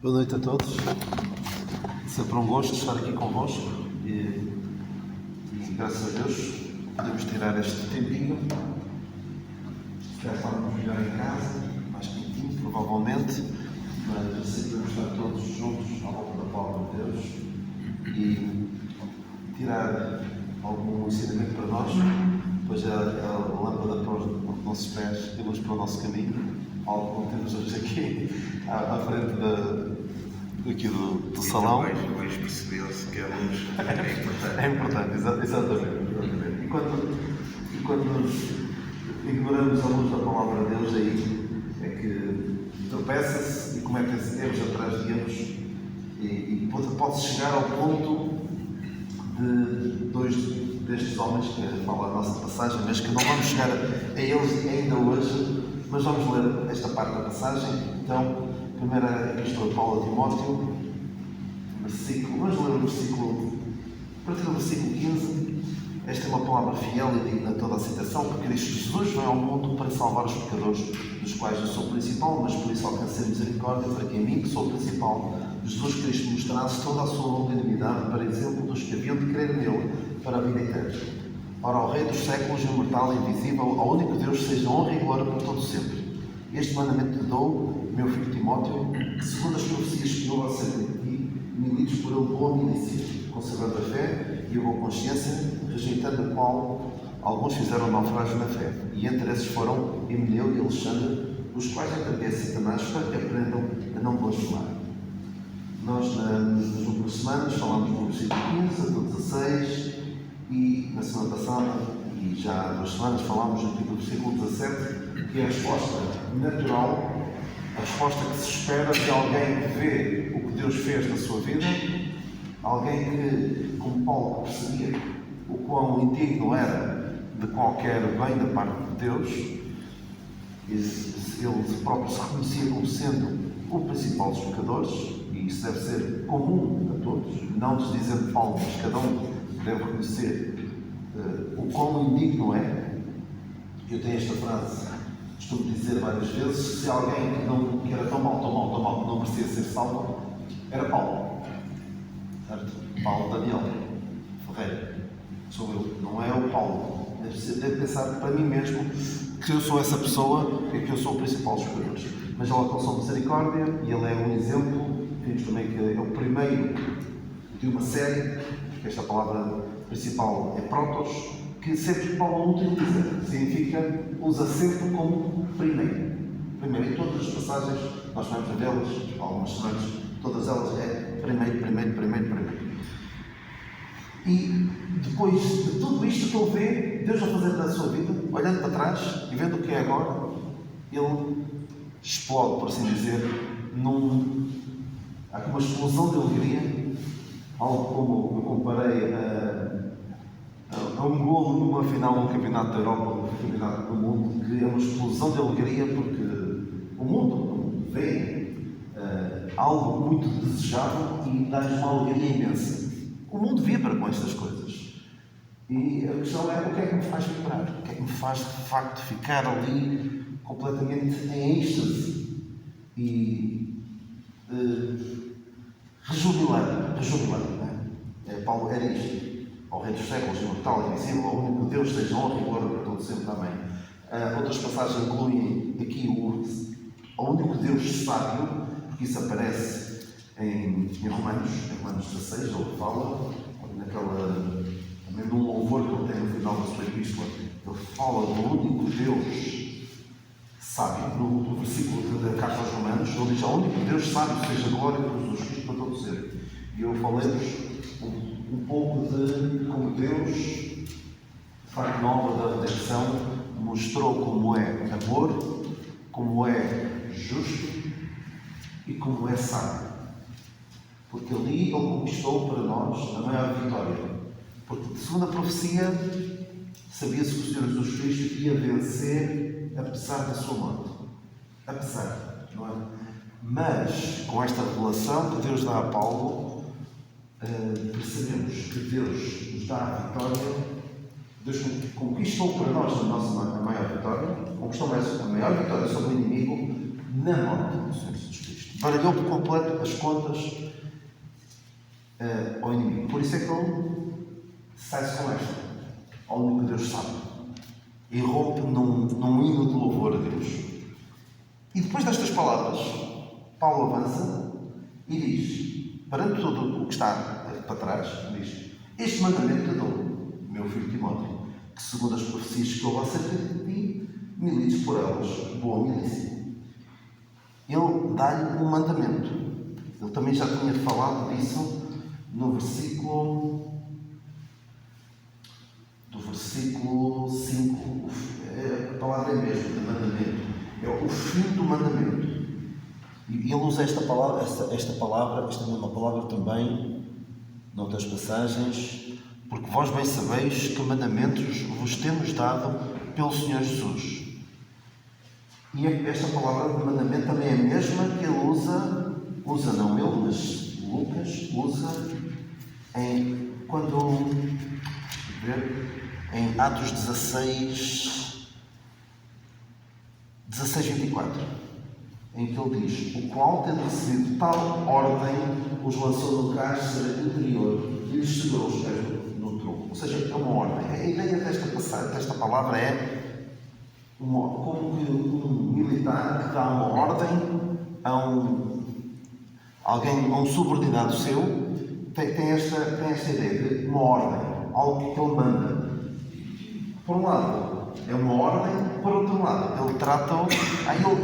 Boa noite a todos. Sempre um gosto estar aqui convosco e graças a Deus podemos tirar este tempinho. Já estávamos melhor em casa, mais quentinho provavelmente, mas assim podemos estar todos juntos à volta da palavra de Deus e tirar algum ensinamento para nós, pois a lâmpada para os nossos pés e luz para o nosso caminho, algo que temos hoje aqui à frente aqui do salão. Hoje percebeu-se que a luz é importante. É importante, exatamente. E quando ignoramos a luz da palavra de Deus, aí é que tropeça-se e comete-se erros atrás de erros e pode chegar ao ponto de dois destes homens que fala a nossa passagem, mas que não vamos chegar a eles ainda hoje, mas vamos ler esta parte da passagem. Então, primeira epístola de Paulo a Timóteo, vamos ler o versículo, a partir do versículo 15. Esta é uma palavra fiel e digna de toda a citação, porque Cristo Jesus veio ao mundo para salvar os pecadores, dos quais eu sou o principal, mas por isso alcancei misericórdia para que em mim, que sou o principal, Jesus Cristo mostrasse toda a sua longanimidade para exemplo dos que haviam de crer nele para a vida eterna. Ora, ao Rei dos séculos, imortal e invisível, ao único Deus, seja honra e glória por todo sempre. Este mandamento te dou, meu filho Timóteo, que segundo as profecias que houve acerca de ti, milites por ele boa milícia, conservando a fé e a boa consciência, rejeitando a qual alguns fizeram naufrágio na fé. E entre esses foram Emineu e Alexandre, os quais entreguei a Satanás para que aprendam a não blasfemar. Nós, nas últimas semanas, falámos do versículo 15 até o 16 e na semana passada, e já há 2 semanas, falámos aqui do versículo 17, que é a resposta natural, a resposta que se espera de alguém que vê o que Deus fez na sua vida, alguém que, como Paulo, percebia o quão indigno era de qualquer bem da parte de Deus, ele próprio se reconhecia como sendo o principal dos pecadores, e isso deve ser comum a todos, não desdizendo Paulo, mas cada um deve reconhecer o quão indigno é. Eu tenho esta frase, costumo dizer várias vezes: se alguém que era tão mal, que não merecia ser salvo, era Paulo. Certo? Paulo Daniel Ferreira. Sou eu, não é o Paulo. Devo pensar para mim mesmo que eu sou essa pessoa e que eu sou o principal dos pecadores. Mas ele alcançou misericórdia e ele é um exemplo. Vimos também que é o primeiro de uma série, porque esta palavra principal é protos, que sempre que Paulo utiliza, significa, usa sempre como primeiro. Primeiro, em todas as passagens, nós vamos a delas, algumas semanas, todas elas é primeiro. E depois de tudo isto que ele vê Deus a fazer na sua vida, olhando para trás e vendo o que é agora, ele explode, por assim dizer, há uma explosão de alegria, algo como eu comparei a um golo numa final de um campeonato da Europa, um campeonato do mundo, que é uma explosão de alegria porque o mundo vê algo muito desejável e dá-nos uma alegria imensa. O mundo vibra com estas coisas. E a questão é: o que é que me faz vibrar? O que é que me faz de facto ficar ali completamente em êxtase e rejubilar, não é? Paulo era isto: ao Rei dos séculos, imortal e invisível, ao único Deus, seja honra e glória para todo sempre. Amém. Outras passagens incluem aqui ao único Deus sábio, porque isso aparece em Romanos 16, ele fala, também num louvor que ele tem no final da sua epístola, ele fala do único Deus sábio, no versículo da carta aos Romanos, ele diz: ao único Deus sábio seja glória por Jesus Cristo para todo ser. E eu falei-vos um pouco de como Deus, de facto, na obra da redenção, mostrou como é amor, como é justo e como é sábio. Porque ali ele conquistou para nós a maior vitória. Porque, segundo a profecia, sabia-se que o Senhor Jesus Cristo ia vencer apesar da sua morte. Apesar, não é? Mas, com esta revelação que Deus dá a Paulo, percebemos que Deus nos dá a vitória. Deus conquistou para nós a maior vitória, conquistou a maior vitória sobre o inimigo na morte do Senhor Jesus Cristo. baralhou por completo as contas ao inimigo. Por isso é que ele sai-se com esta, ao único que Deus sabe, e rompe num hino de louvor a Deus. E depois destas palavras, Paulo avança e diz, perante tudo o que está para trás, diz: este mandamento te dou, meu filho Timóteo, que segundo as profecias que houve acerca de ti, milites por elas, boa milícia. Ele dá-lhe um mandamento. Ele também já tinha falado disso no versículo 5. A palavra é mesmo, de mandamento. É o fim do mandamento. E ele usa esta mesma palavra também noutras passagens, porque vós bem sabeis que mandamentos vos temos dado pelo Senhor Jesus. E esta palavra de mandamento também é a mesma que ele usa não ele, mas Lucas usa em Atos 16:24, em que ele diz: o qual, tendo recebido tal ordem, os lançou no cárcere interior e lhes segurou os pés no tronco. Ou seja, é uma ordem. A ideia desta palavra é como que um militar que dá uma ordem a um subordinado seu tem esta ideia de uma ordem, algo que ele manda. Por um lado, é uma ordem, por outro lado, ele trata-o.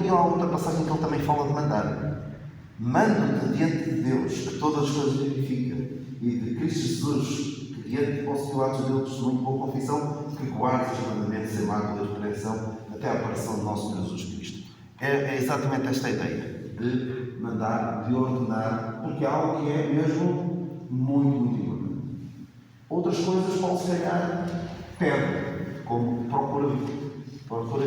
E há outra passagem que ele também fala de mandar. Mando-te diante de Deus, que todas as coisas verifica, e de Cristo Jesus, que diante de vossos pilatos deu testemunho de boa confissão, que guardes os mandamentos sem mácula de repreensão, até a aparição do nosso Senhor Jesus Cristo. É exatamente esta ideia de mandar, de ordenar, porque é algo que é mesmo muito importante. Outras coisas Paulo se calhar perde, como procura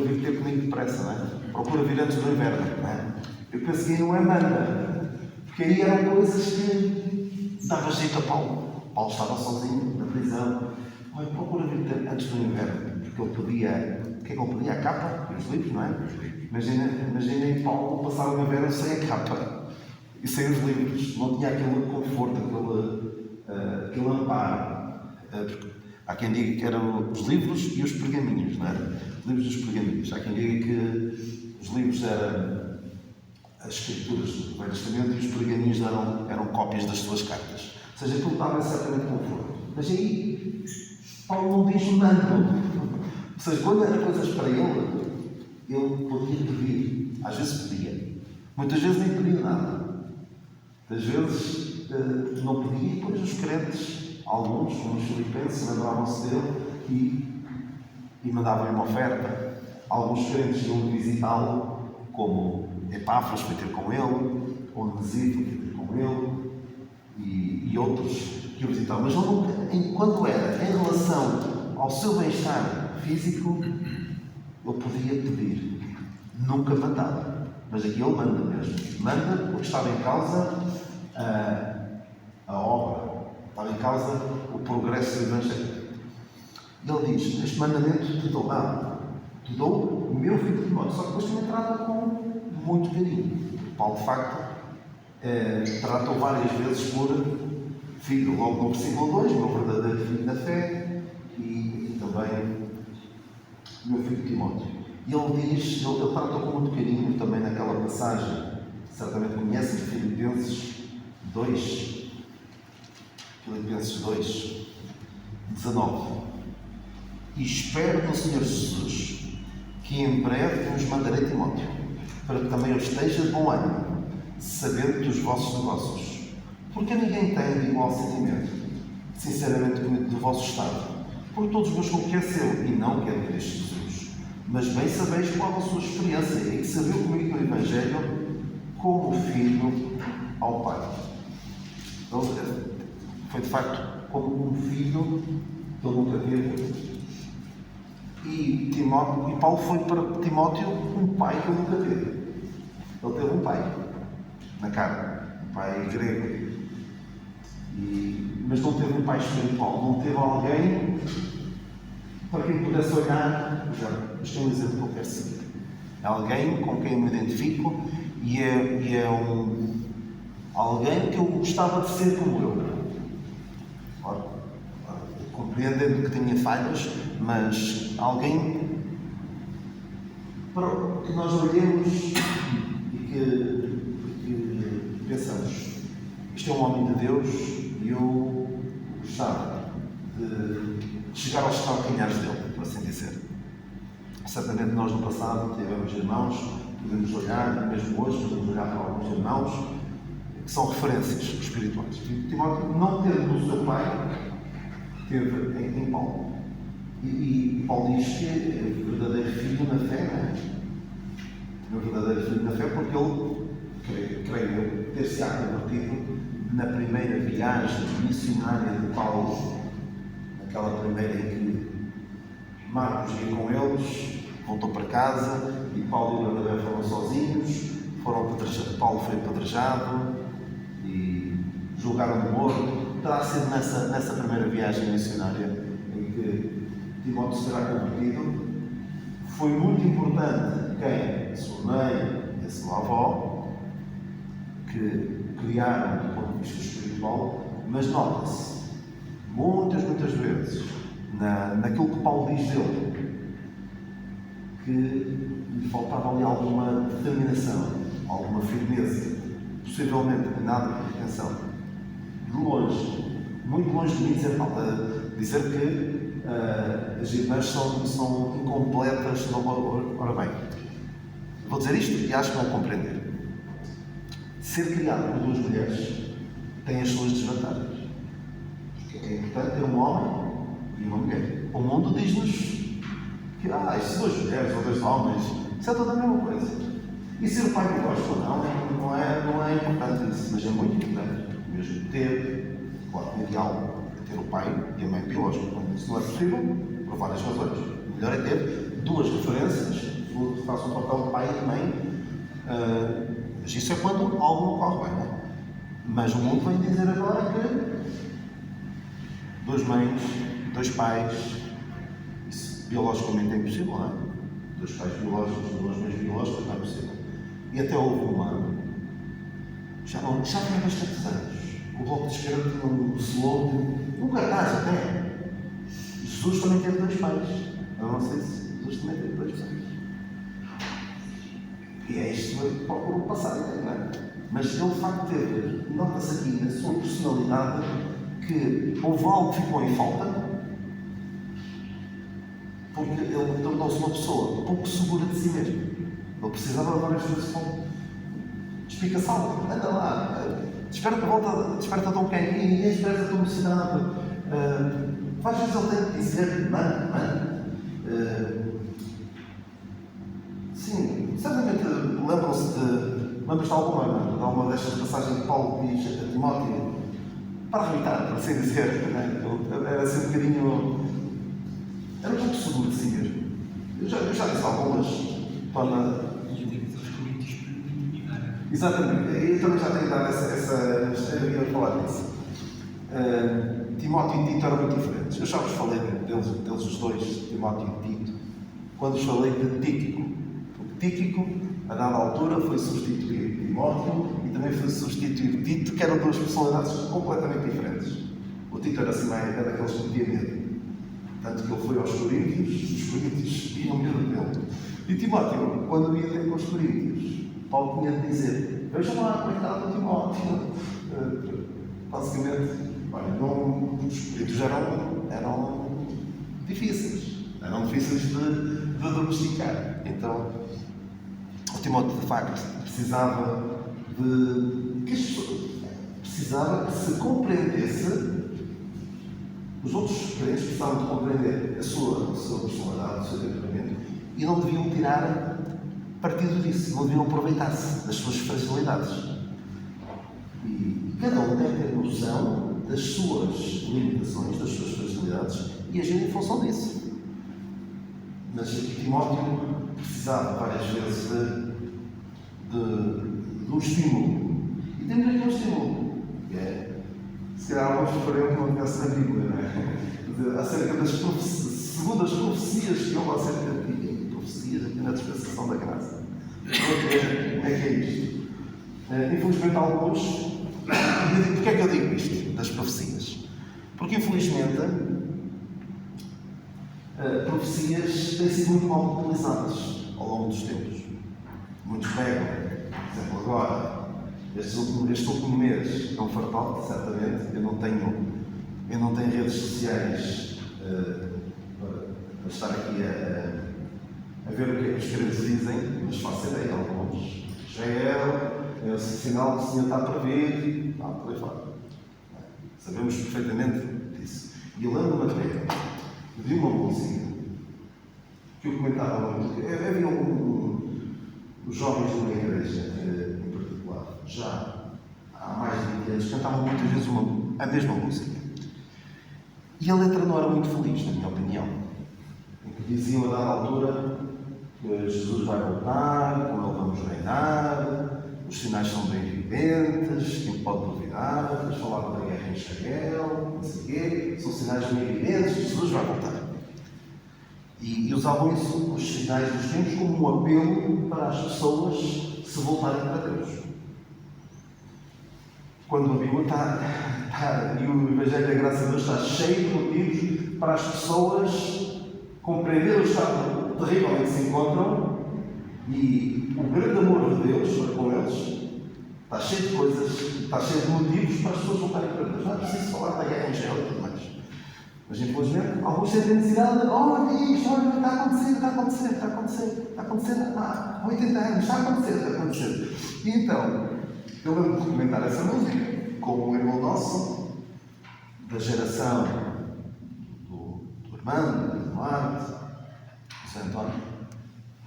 vir ter comigo depressa, não é? Procura vir antes do inverno, não é? Eu penso que aí não é manda, porque aí eram coisas que dava jeito a Paulo. Paulo estava sozinho na prisão. Olha, procura vir ter antes do inverno, porque ele podia. O que é que ele podia? A capa e os livros, não é? Imaginem Paulo passar o inverno sem a capa e sem os livros. Não tinha aquele conforto, aquele amparo. Há quem diga que eram os livros e os pergaminhos, não é? Os livros e os pergaminhos. Há quem diga que os livros eram as escrituras do Velho Testamento e os pergaminhos eram cópias das suas cartas. Ou seja, aquilo dava certamente conforto. Mas aí, Paulo não diz mando. Ou seja, quando eram coisas para ele podia pedir. Às vezes pedia. Muitas vezes nem pedia nada. Muitas vezes não pedia, e depois os crentes, alguns, como os filipenses, lembravam-se dele e mandavam-lhe uma oferta. Alguns crentes iam visitá-lo, como Epáfras foi ter com ele, Onésimo foi ter com ele, e outros que o visitavam. Mas ele nunca, enquanto era em relação ao seu bem-estar físico, ele podia pedir, nunca mandava. Mas aqui ele manda mesmo. Manda porque estava em causa a obra, estava em causa o progresso do Evangelho. Ele diz: este mandamento te dou, te dou o meu filho Timóteo. Só que depois também trata com muito carinho. Paulo, de facto, trata-o várias vezes por filho, logo no versículo 2, meu verdadeiro filho na fé, e também meu filho Timóteo. E ele diz, ele trata com muito carinho também naquela passagem, certamente conhecem, Filipenses 2, 19. E espero no Senhor Jesus, que em breve vos mandarei Timóteo, para que também eu esteja de bom ânimo, sabendo dos vossos negócios. Porque ninguém tem de igual sentimento, sinceramente, comigo do vosso estado. Porque todos buscam o que é seu, e não o que é de Cristo Jesus. Mas bem sabeis qual a sua experiência, e que serviu comigo no Evangelho como filho ao Pai. Então, foi de facto como um filho que ele nunca teve. E Paulo foi para Timóteo um pai que ele nunca teve. Ele teve um pai na carne, um pai grego. Mas não teve um pai espiritual, não teve alguém para quem pudesse olhar. Isto é um exemplo que eu quero seguir. É alguém com quem eu me identifico e é alguém que eu gostava de ser como eu. Ora, compreendendo que tinha falhas, mas alguém para que nós olhemos e que pensamos, isto é um homem de Deus e eu gostava de chegar aos calcanhares dele, por assim dizer. Certamente nós no passado tivemos irmãos, podemos olhar, mesmo hoje, podemos olhar para alguns irmãos que são referências espirituais. Timóteo, não tendo o seu pai, teve em Paulo. E Paulo diz que é o verdadeiro filho na fé, não é? É o verdadeiro filho na fé porque ele, creio eu, ter-se-á convertido na primeira viagem missionária de Paulo, naquela primeira em que Marcos ia com eles, voltou para casa e Paulo e Bernabé foram sozinhos, Paulo foi apedrejado e julgaram morto. Terá sido nessa primeira viagem missionária em que Timóteo será convertido. Foi muito importante quem? A sua mãe e a sua avó, que criaram do ponto de vista espiritual, mas nota-se muitas vezes naquilo que Paulo diz dele que lhe faltava ali alguma determinação, alguma firmeza, possivelmente nada de pretensão. De longe, muito longe de mim dizer que as irmãs são incompletas. Ora bem, vou dizer isto e acho que vão compreender. Ser criado por duas mulheres tem as suas desvantagens. É importante ter um homem e uma mulher. O mundo diz-nos que se duas mulheres ou dois homens, isso é toda a mesma coisa. E ser o pai biológico não é importante isso, mas é muito importante mesmo ter, claro, o ideal é ter o pai e a mãe biológica. Quando isso não é possível, por várias razões. O melhor é ter duas referências que façam o papel de pai e de mãe. Mas isso é quando algo não corre bem, não é? Mas o mundo vem dizer agora que duas mães, dois pais, isso biologicamente é impossível, não é? Dois pais biológicos, duas mães biológicas, não é possível. E até houve já tem bastantes anos. O Bloco de Esquerda tinha um slogan, um cartaz até. Jesus também teve dois pais. Eu não sei se Jesus também teve dois pais. E é isto que procuro passar, não é? Mas ele de facto teve, nota-se aqui na sua personalidade, que houve algo que ficou em falta, porque ele tornou-se uma pessoa pouco segura de si mesmo. Ele precisava várias vezes de explicação. Anda lá, desperta-te um bocadinho, ninguém espera a tua mocidade. Às vezes ele tem que dizer, mano. Sim, certamente lembram-se de alguma destas passagens de Paulo que diz a Timóteo, para arrebitar, por assim dizer, né? Ele era assim um bocadinho. Era muito seguro de si mesmo. Eu já disse algumas, torna. Exatamente, eu também já tenho dado eu ia falar disso. Timóteo e Tito eram muito diferentes. Eu já vos falei deles os dois, Timóteo e Tito, quando vos falei de Tíquico. Porque Tíquico, a dada altura, foi substituir Timóteo e também foi substituir Tito, que eram duas personalidades completamente diferentes. O Tito era assim, era daqueles que metia medo. Tanto que ele foi aos Coríntios, os Coríntios iam medo dele. E Timóteo, quando ia ter com os Coríntios, Paulo tinha de dizer: vejam lá como é que está o Timóteo. Basicamente, os Coríntios eram difíceis. Eram difíceis de domesticar. Então, o Timóteo, de facto, precisava que se compreendesse. Os outros crentes precisavam de compreender a sua personalidade, o seu temperamento, e não deviam tirar partido disso, não deviam aproveitar-se das suas fragilidades. E cada um deve ter noção das suas limitações, das suas fragilidades, e agir em função disso. Mas Timóteo precisava várias vezes de um estímulo. E temos aqui um estímulo, que é, se calhar alguns fariam que não tivesse na Bíblia, não é? Acerca das profecias, segundo as profecias que houve acerca de ti, profecias aqui na dispensação da graça. Como é que é isto? Infelizmente, alguns. Porquê é que eu digo isto? Das profecias? Porque, infelizmente, profecias têm sido muito mal utilizadas ao longo dos tempos. Muitos pegam, por exemplo, agora, este último mês é um fartote, certamente. Eu não tenho redes sociais para estar aqui a ver o que é que os crentes dizem, mas faço ideia, alguns. Israel é o sinal que o Senhor está para vir, por aí fora. Sabemos perfeitamente disso. E eu lembro-me até de uma música que eu comentava muito. Havia os jovens de uma igreja, em particular, já há mais de 20 anos, cantavam muitas vezes a mesma música. E a letra não era muito feliz, na minha opinião. Em que diziam a dada altura que Jesus vai voltar, com ele vamos reinar, os sinais são bem evidentes, quem pode duvidar, eles falavam da guerra em Israel, não sei o quê, são sinais bem evidentes, Jesus vai voltar. E usavam isso, os sinais dos tempos, como um apelo para as pessoas se voltarem para Deus. Quando a Bíblia e o Evangelho da Graça de Deus está cheio de motivos para as pessoas compreender o estado terrível em que se encontram e o grande amor de Deus para com eles está cheio de coisas, está cheio de motivos para as pessoas voltarem para Deus. Não é preciso falar da guerra em Israel e tudo mais. Mas, infelizmente, alguns sentem necessidade de olha isto, olha, está a acontecer há 80 anos, está a acontecer. E então, eu lembro de comentar essa música com um irmão nosso, da geração do Armando, do Duarte, do Zé António,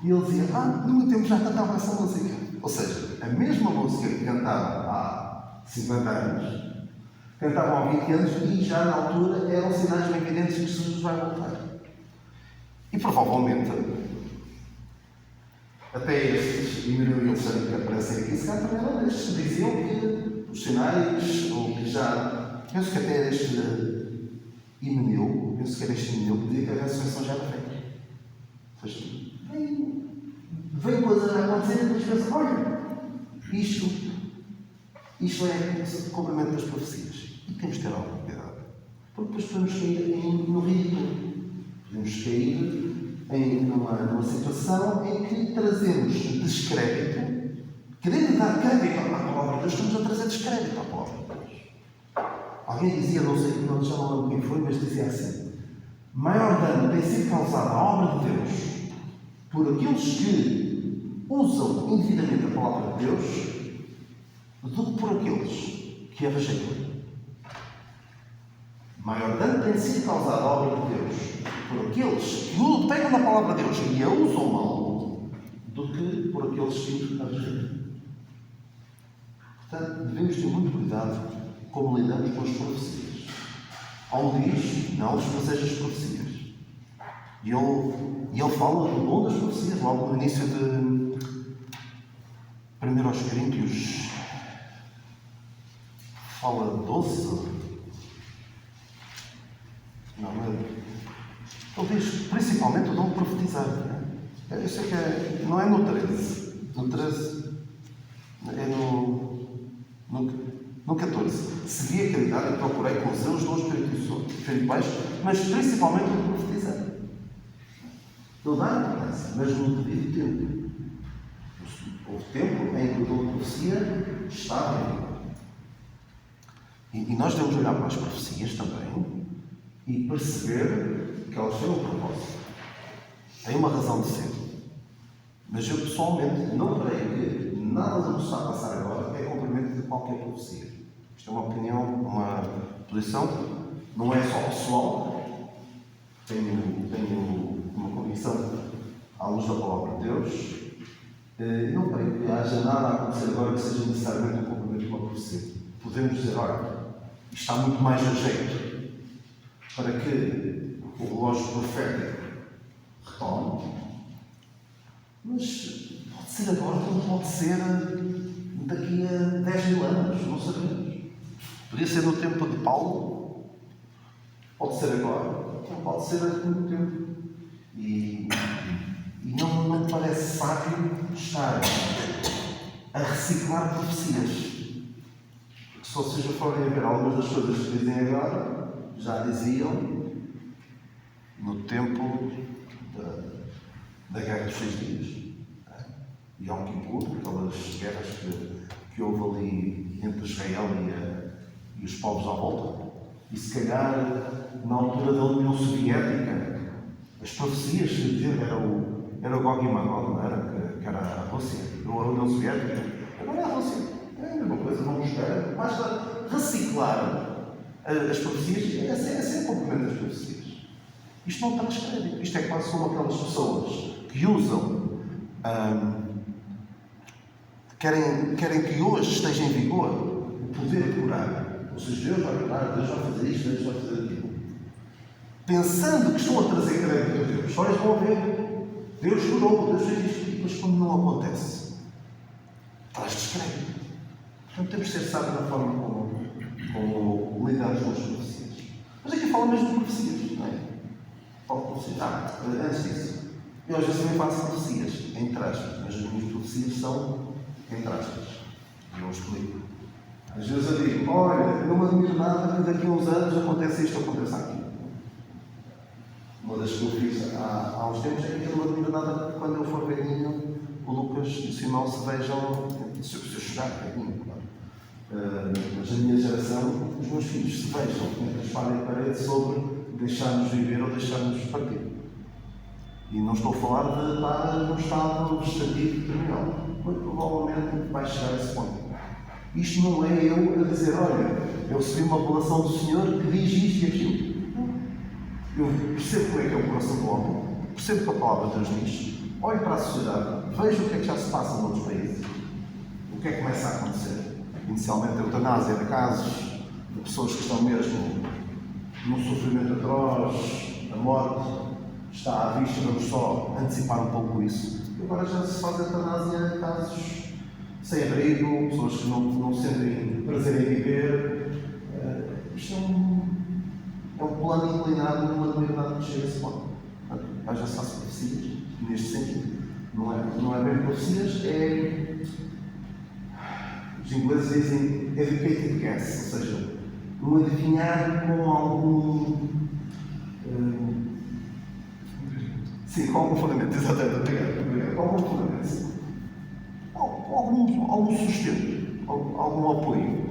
e ele dizia, no meu tempo já cantava essa música. Ou seja, a mesma música que cantavam há 50 anos, cantavam há 20 anos e já na altura eram sinais bem evidentes que Jesus vai voltar. E provavelmente, até estes, Imeneu e Alexandre que aparecem aqui, se calhar também eram estes que diziam que os sinais, ou que já. Penso que até este Imeneu, que dizia que a ressurreição já era feita. Ou seja, vem coisas a acontecer e depois pensa, olha, isto é o cumprimento das profecias. E temos de ter algum cuidado. Porque depois podemos cair no ridículo. Podemos cair numa situação em que trazemos descrédito, querendo dar crédito à palavra de Deus, estamos a trazer descrédito à palavra de Deus. Alguém dizia, não sei, já não lembro quem foi, mas dizia assim: maior dano tem sido causado à obra de Deus por aqueles que usam indevidamente a palavra de Deus do que por aqueles que a rejeitam. Maior dano tem sido causado à obra de Deus por aqueles que pegam na palavra de Deus e a usam mal do que por aqueles que a rejeitam. Portanto, devemos ter muito cuidado como lidamos com as profecias. Onde diz, não desprezeis as profecias. E ele fala do bom das profecias, logo no início de 1 aos Coríntios, fala 12. Não é? Ele diz principalmente o dom de profetizar. Eu sei que não é no 13. No 13 é no 14. Segui a caridade e procurei com zelo os dons espirituais, mas principalmente o de profetizar. Ele dá importância, mas no devido tempo. Houve tempo em que o dom de profecia estava em e nós devemos olhar para as profecias também e perceber que elas têm um propósito, têm uma razão de ser. Mas eu pessoalmente não creio que nada do que está a passar agora é cumprimento de qualquer profecia. Isto é uma opinião, uma posição, não é só pessoal. Tenho uma convicção à luz da palavra de Deus. Não creio que haja nada a acontecer agora que seja necessariamente um cumprimento de uma profecia. Podemos dizer, olha, isto está muito mais a jeito para que o relógio profético retome, mas pode ser agora, como pode ser daqui a 10 mil anos, não sabemos. Podia ser no tempo de Paulo, pode ser agora, não pode ser daqui a muito tempo. E E não me parece sábio estar a reciclar profecias. Se vocês já forem a ver algumas das coisas que dizem agora, já diziam no tempo da Guerra dos 6 Dias. Yom Kippur, aquelas guerras que houve ali entre Israel e os povos à volta. E se calhar, na altura da União Soviética, as profecias que diziam era o Gog e Magog, não era? Que era a Rússia. Não a União Soviética. Agora é a Rússia. É a mesma coisa, vamos buscar. Basta reciclar as profecias. É sempre complemento das profecias. Isto não traz crédito. Isto é quase como aquelas pessoas que usam. Querem que hoje esteja em vigor o poder de curar. Ou seja, Deus vai curar, Deus vai fazer isto, Deus vai fazer aquilo. Pensando que estão a trazer crédito a Deus. Olha, estão a ver. Deus curou, Deus fez isto. E depois, quando não acontece, traz descrédito. Portanto, temos de ser sábios na forma como lidamos com as profecias. Mas aqui fala mesmo de profecias, não é? Fala de profecias. Antes disso, eu às vezes também faço profecias, entre aspas, mas as minhas profecias são entre aspas. Eu explico. Às vezes eu digo, olha, não me admiro nada que daqui a uns anos aconteça isto ou aconteça aquilo. Uma das que eu fiz há uns tempos é que eu não me admiro nada que quando eu for velhinho, o Lucas e o Simão se vejam, se eu chegar velhinho, claro. Mas a minha geração, os meus filhos se vejam entre a espada e a parede sobre deixar-nos viver ou deixar-nos partir. E não estou a falar de estar num estado vegetativo terminal. Muito provavelmente vai chegar a esse ponto. Isto não é eu a dizer, olha, eu recebi uma revelação do Senhor que diz isto e aquilo. Eu percebo como é que é o coração do homem, percebo que a palavra de Deus diz, olho para a sociedade, vejo o que é que já se passa noutros países, o que é que começa a acontecer. Inicialmente a eutanásia de casos de pessoas que estão mesmo num sofrimento atroz, a morte está à vista, vamos só antecipar um pouco isso. Agora já se faz a eutanásia de casos sem abrigo, pessoas que não sentem prazer em viver. Isto é um plano inclinado numa determinada que chega a esse ponto. Já se faz profecias, neste sentido. Não é bem profecias, é. Os ingleses dizem educated guess, ou seja, um adivinhar com algum. Sim, com algum fundamento, exatamente, obrigado. Com algum fundamento, sim. Algum sustento, algum apoio.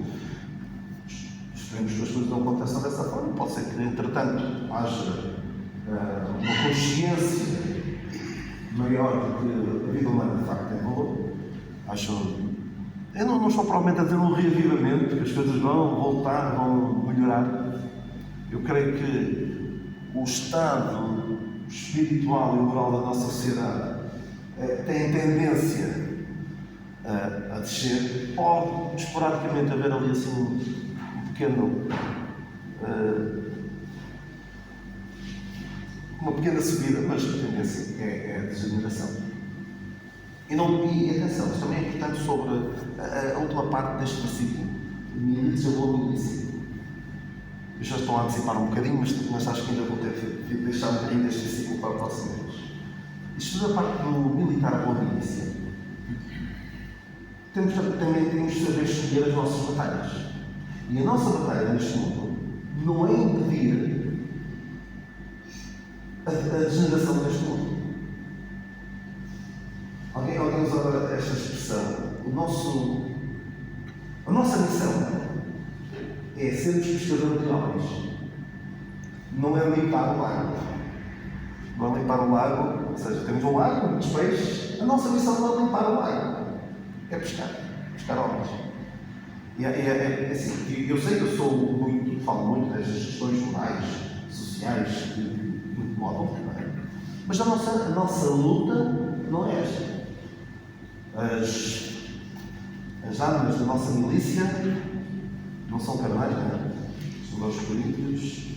Esperemos que as coisas não aconteçam dessa forma. Pode ser que, entretanto, haja uma consciência maior de que a vida humana de facto tem valor. Eu não estou provavelmente a dizer um reavivamento, que as coisas vão voltar, vão melhorar. Eu creio que o estado espiritual e moral da nossa sociedade tem tendência a descer. Pode esporadicamente haver ali assim uma pequena subida, mas a tendência é a degeneração. E atenção, isto também é importante sobre a última parte deste versículo. Milícia ou boa milícia. Eu já estou a antecipar um bocadinho, mas acho que ainda vou ter de deixar um bocadinho deste versículo para o próximo mês. Isto da parte do militar ou boa milícia. Também temos de saber escolher as nossas batalhas. E a nossa batalha neste mundo não é impedir a degeneração deste mundo. Alguém usava esta expressão. A nossa missão é sermos pescadores de homens. Não é limpar o lago. Não é limpar o lago, ou seja, temos um lago, muitos peixes. A nossa missão não é limpar o lago. É pescar homens. E assim, eu sei que eu falo muito destas questões morais, sociais, que me incomodam, não é? Mas a nossa luta não é esta. As armas da nossa milícia não são carnais, não é? Segundo aos Coríntios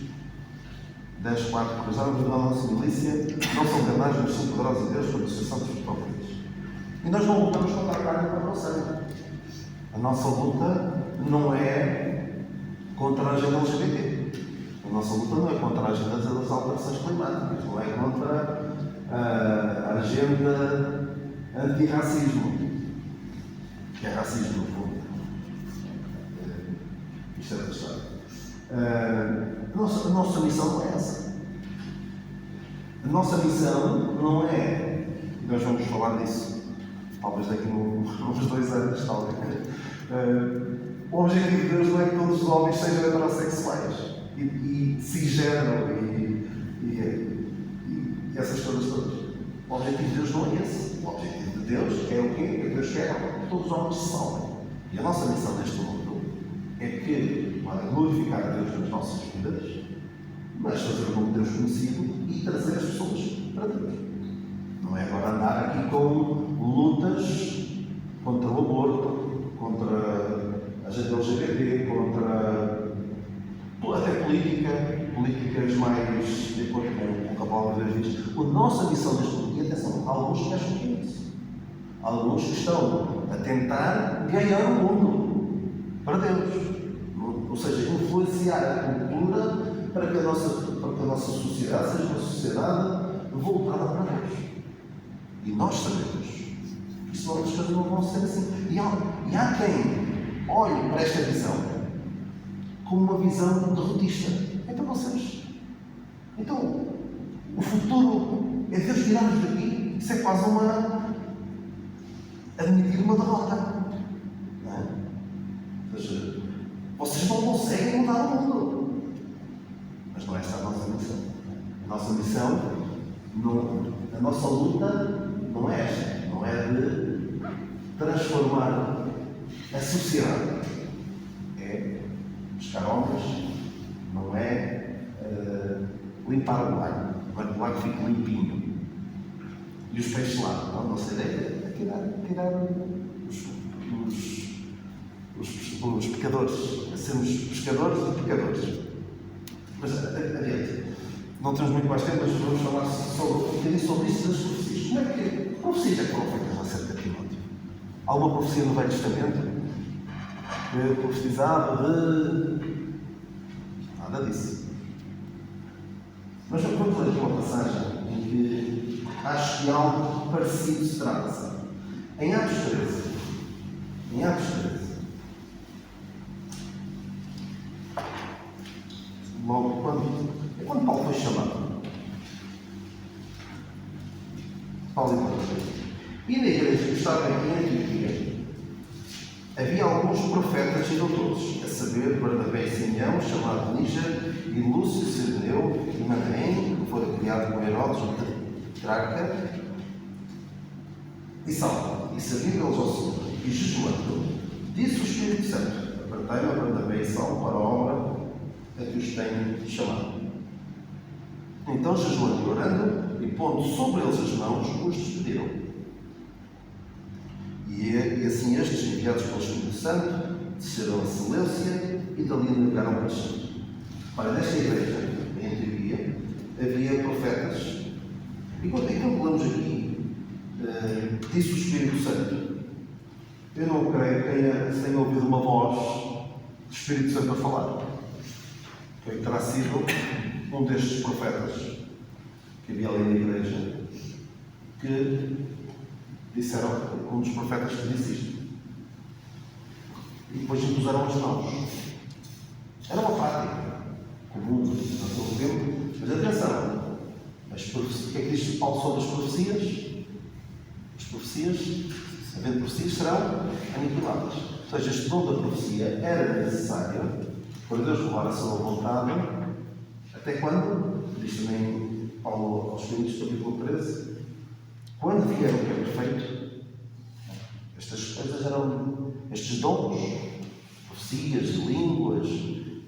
10:4, as armas da nossa milícia não são carnais, mas são poderosas a Deus para a destruição dos próprios. E nós não lutamos contra a carne e contra o sangue. A nossa luta não é contra a agenda LGBT. A nossa luta não é contra a agenda das alterações climáticas, não é contra a agenda antirracismo, que é racismo no fundo. Isto é outra história. A nossa missão não é essa. A nossa missão não é, nós vamos falar disso, talvez daqui uns 2 anos, talvez. O objetivo de Deus não é que todos os homens sejam heterossexuais e cisgênero e essas coisas todas. O objetivo de Deus não é esse. O objetivo de Deus é o quê? É que Deus quer que todos os homens se salvem. E a nossa missão neste mundo é que, para glorificar a Deus nas nossas vidas, mas fazer o nome de Deus conhecido e trazer as pessoas para Deus. Não é agora andar aqui com lutas contra o aborto, contra a gente LGBT, contra até políticas mais de acordo com a palavra de Deus diz. A nossa missão neste mundo, e atenção, há alguns que acham que é isso. Há alguns que estão a tentar ganhar o mundo para Deus. Ou seja, influenciar a cultura para que a nossa sociedade seja uma sociedade voltada para Deus. E nós sabemos que isso as coisas não vão ser assim. E há quem olhe para esta visão como uma visão derrotista. Então, o futuro é Deus tirar-nos daqui. Isso é quase admitir uma derrota. Não é? Ou seja, vocês não conseguem mudar o mundo. Mas não é esta a nossa missão. A nossa missão, a nossa luta não é esta. Não é de transformar a sociedade. É buscar homens, não é limpar o lago. Não é que o lago fique limpinho. E os peixes lá. A nossa ideia é tirar os pecadores. A sermos pescadores e pecadores. Mas adiante. Não temos muito mais tempo, mas vamos falar um bocadinho sobre isso das profecias. Como é que profecias é que foram feitas acerca de Timóteo? Alguma profecia no Velho Testamento que profetizava de nada disso. Mas vamos ler aqui uma passagem em que acho que algo parecido se trata. Em Atos 13. Logo quando Paulo foi chamado. E na igreja que estava em Antioquia havia alguns profetas e doutores, a saber, Barnabé e Simeão, chamado Níger, e Lúcio, Sireneu, e Manaém, que fora criado com Herodes, o tetrarca, e Saulo. E servindo eles ao Senhor, e jejuando, disse o Espírito Santo: apartai-me a Barnabé e Saulo para a obra a que os tenho chamado. Então, jejuando e orando, e pondo sobre eles as mãos, os despediram. E assim estes, enviados pelo Espírito Santo, desceram a Seleucia e dali navegaram para Chipre. Ora, nesta igreja, em Antioquia, havia profetas. E quando lemos aqui, disse o Espírito Santo, eu não creio que tenha ouvido uma voz do Espírito Santo a falar. Que terá sido um destes profetas que havia ali na igreja, que disseram, um dos profetas que disse isto. E depois impuseram as mãos. Era uma prática comum naquele tempo, mas atenção, o que é que diz Paulo sobre as profecias? As profecias, havendo profecias, serão aniquiladas. Ou seja, este dom da profecia era necessário para Deus levar a sua vontade até quando? Diz também Paulo aos Coríntios, capítulo 13, quando vier o que é perfeito. Estas coisas eram, estes dons, profecias, línguas,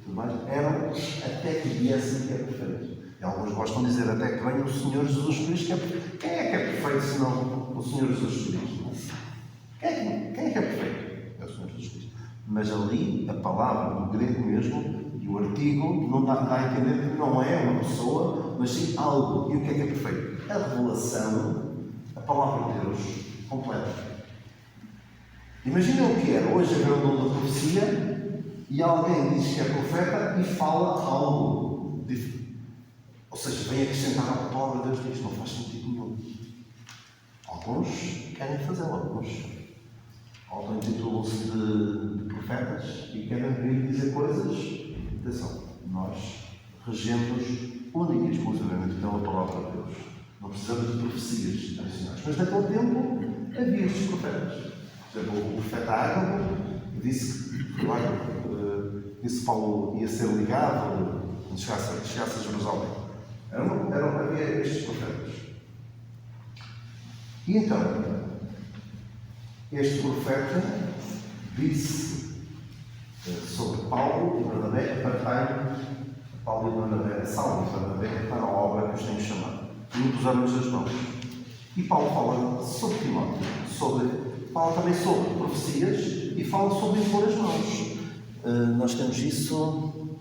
tudo mais, eram até que viesse o que é perfeito. E alguns gostam de dizer até que venha o Senhor Jesus Cristo, que é perfeito. Quem é que é perfeito senão o Senhor Jesus Cristo? Quem é que é perfeito? É o Senhor Jesus Cristo. Mas ali, a palavra do grego mesmo, e o artigo, não dá a entender que não é uma pessoa, mas sim algo. E o que é perfeito? A revelação, a palavra de Deus, completa. Imaginem o que era hoje haver o dom da profecia e alguém diz que é profeta e fala algo diferente. Ou seja, vem acrescentar a palavra de Deus, isto não faz sentido nenhum. Alguns querem fazê-lo, alguns auto-intitulam-se de profetas e querem vir dizer coisas. Atenção, nós regemos única e exclusivamente pela palavra de Deus. Não precisamos de profecias tradicionais. Mas naquele tempo havia estes profetas. Por exemplo, o profeta Ágabo disse que Paulo ia ser ligado quando chegasse a Jerusalém. Havia estes profetas. E então, este profeta disse sobre Paulo e Barnabé que partilharam Paulo e Barnabé, Saulo e Barnabé, para a obra que os tenho chamado. E impusemos as mãos. E Paulo fala sobre Timóteo, fala também sobre profecias e fala sobre impor as mãos. Nós temos isso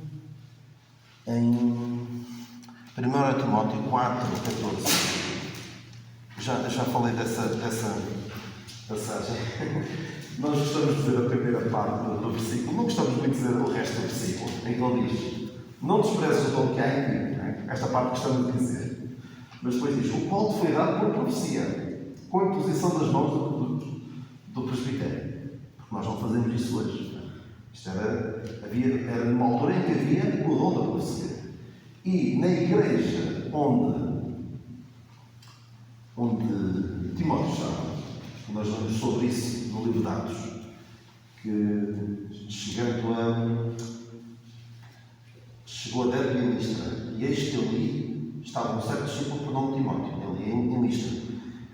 em 1 Timóteo 4, 14. Já falei dessa passagem. Nós gostamos de dizer a primeira parte do versículo, não gostamos muito de dizer o resto do versículo, em que ele diz: não desprezes o dom que há em ti. Esta parte gostamos de dizer. Mas depois diz: o qual te foi dado por profecia, com a imposição das mãos do presbitério. Porque nós não fazemos isso hoje. Isto era numa altura em que havia o dom da profecia. E na igreja onde Timóteo estava, nós lemos sobre isso no livro de Atos, que chegou a Derbe em Listra, e eis que ali estava um certo discípulo por nome Timóteo, ali em Listra,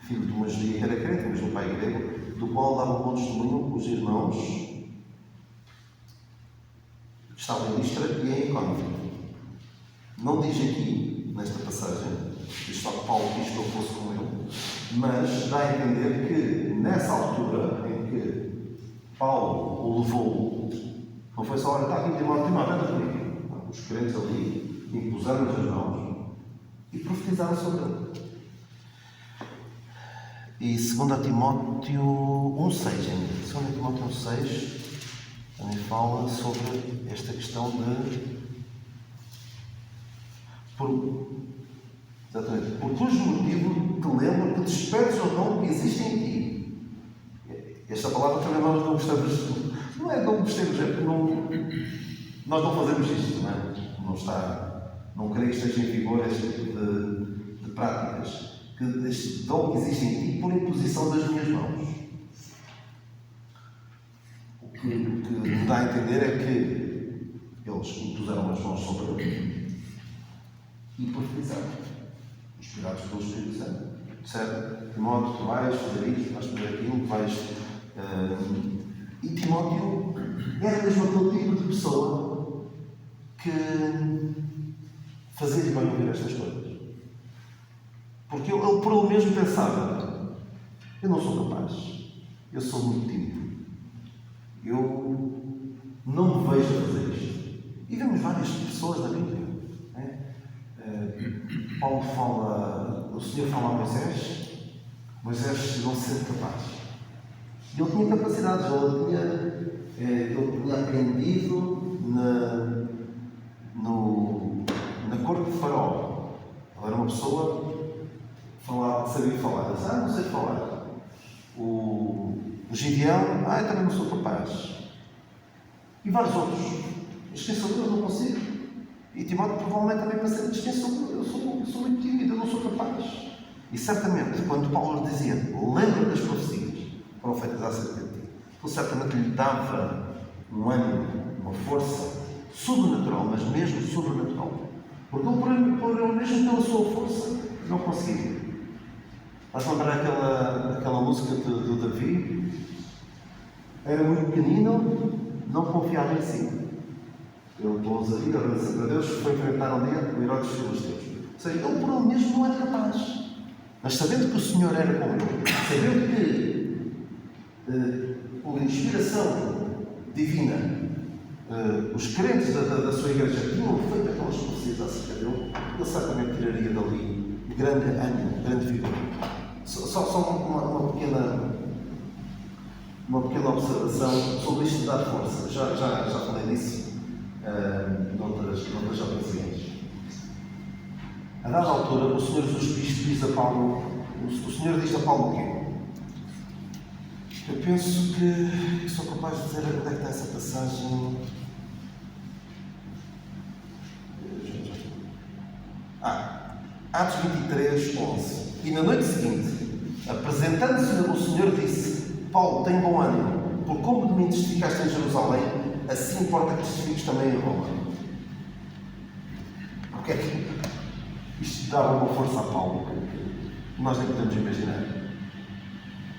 filho de uma judia que era crente, mas de um pai grego, do qual dava bom testemunho os irmãos que estavam em Listra e em Icônio. Não diz aqui, nesta passagem, diz só que Paulo quis que eu fosse com ele, mas dá a entender que nessa altura em que Paulo o levou, não foi só: olha, está aqui Timóteo, anda comigo. Os crentes ali impuseram-lhes as mãos e profetizaram sobre ele. E 2 Timóteo 1,6 ainda. 2 Timóteo 1,6 também fala sobre esta questão de por cujo motivo te lembro que despertes o dom que existe em ti. Esta palavra também nós não gostamos. Não é não gostamos, é porque nós não fazemos isto, não é? Não creio que esteja em vigor este tipo de práticas. Que este dom que existe em ti por imposição das minhas mãos. O que me dá a entender é que eles impuseram as mãos sobre ele e profetizaram, inspirados pelo Espírito Santo. Disseram: Timóteo, tu vais fazer isto, vais fazer aquilo, vais. E Timóteo era mesmo aquele tipo de pessoa que fazia-lhe bem ouvir estas coisas. Porque ele por ele mesmo pensava: eu não sou capaz, eu sou muito tímido, eu não me vejo a fazer isto. E vemos várias pessoas na Bíblia. Paulo fala, o Senhor fala a Moisés não se sente capaz. E ele tinha capacidades, ele tinha aprendido na corte de Faraó. Ele era uma pessoa que sabia falar. Ele disse: não sei falar. O Gideão: eu também não sou capaz. E vários outros. Esqueçam, eu não consigo. E Timóteo provavelmente também para ser descansado: eu sou muito tímido, eu não sou capaz. E certamente, quando Paulo lhe dizia: lembra das profecias profetas acerca de ti, ele certamente lhe dava um ânimo, uma força sobrenatural, mas mesmo sobrenatural. Porque ele, por ele mesmo, pela sua força, não conseguia. Vais lembrar aquela música do Davi? Era muito pequenino, não confiava em si. Ele, com ousadia, agradecendo a Deus, foi enfrentar um dia o Herodes Filisteus. Ou seja, ele por ele mesmo não era capaz. Mas sabendo que o Senhor era com ele, sabendo que, por inspiração divina, os crentes da sua igreja tinham feito aquelas profecias acerca dele, ele certamente tiraria dali grande ânimo, grande vigor. Só uma pequena observação sobre isto de dar força. Já falei disso noutras ocasiões. A dada altura, o Senhor Jesus Cristo diz a Paulo: o Senhor diz a Paulo o quê? Eu penso que sou capaz de dizer onde é que está essa passagem. Atos 23, 11. E na noite seguinte, apresentando-se o Senhor, disse: Paulo, tem bom ânimo, por como de mim testificaste em Jerusalém, assim importa que testifiques também em Roma. Porque é que isto dava uma força a Paulo que nós nem podemos imaginar.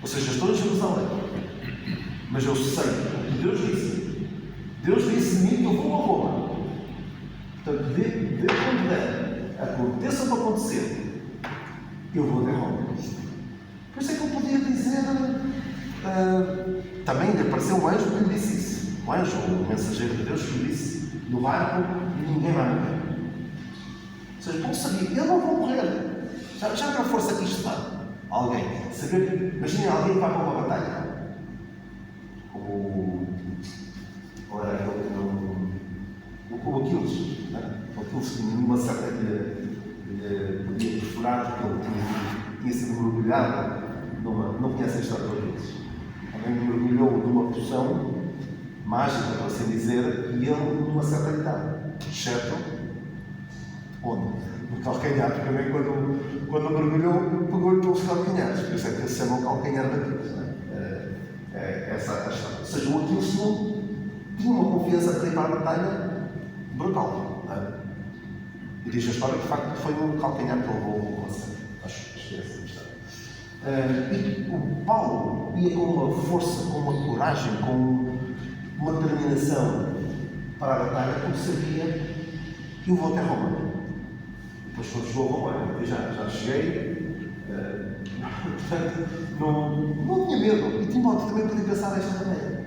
Ou seja, estou em Jerusalém, mas eu sei o que Deus disse. Deus disse a mim que eu vou a Roma. Portanto, de quando der, aconteça o que acontecer, eu vou até Roma. Por isso é que eu podia dizer, também lhe apareceu um anjo que lhe disse isso. Um anjo, o mensageiro de Deus, que lhe disse: no barco ninguém vai morrer. Ou seja, Paulo sabia, eu não vou morrer. Já viu a força que isto dá? Alguém, imaginem alguém que vai para uma batalha. Qual era aquele que não. O Aquiles. O Aquiles, numa certa lhe podia perfurar, porque ele tinha sido mergulhado. Não conhece a história do Aquiles. Alguém mergulhou numa poção mágica, por assim dizer, e ele, numa certa idade, exceto onde? No calcanhar, porque também quando mergulhou, pegou-lhe pelos calcanhares. Por isso é que se chama o calcanhar daqueles. Ou seja, o Aquiles não tinha uma confiança para ir para a batalha brutal. E diz a história que, de facto, foi um calcanhar que levou o conceito. Acho que é essa a história. E o Paulo ia com uma força, com uma coragem, com uma determinação para a batalha, como sabia que eu vou até Roma. Depois, quando chegou a Roma, eu já cheguei. Portanto, não tinha medo. E Timóteo também podia pensar desta maneira.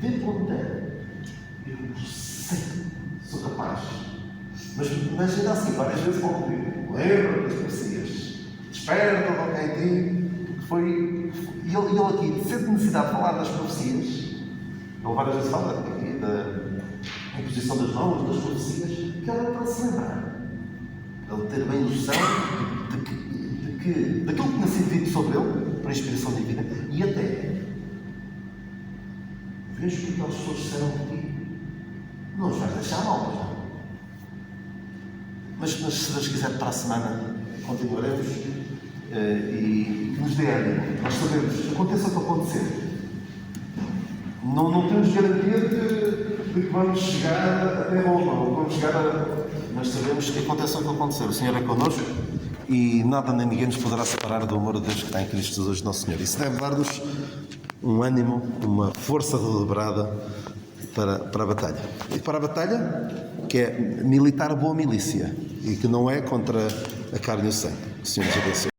Dentro onde der, eu sei que sou capaz. Mas ainda assim, várias vezes vão pedir: lembra das profecias, desperta do que é em ti. E ele aqui sente necessidade de falar das profecias. Ele várias vezes fala aqui da imposição das mãos, das profecias, que era para se lembrar. Ele ter bem noção daquilo que tinha sido dito sobre ele, para a inspiração divina, e até vejo o que aquelas pessoas disseram de ti, não os vais deixar mal, pois não. Mas se Deus quiser, para a semana continuaremos e nos dê ânimo. Nós sabemos, aconteça o que acontecer. Não temos garantia de que vamos chegar até Roma, ou vamos chegar mas sabemos que aconteça o que acontecer. O Senhor é connosco e nada nem ninguém nos poderá separar do amor de Deus que está em Cristo Jesus, nosso Senhor. Isso deve dar-nos um ânimo, uma força redobrada para a batalha. E para a batalha, que é militar boa milícia e que não é contra a carne e o sangue. O Senhor nos abençoe.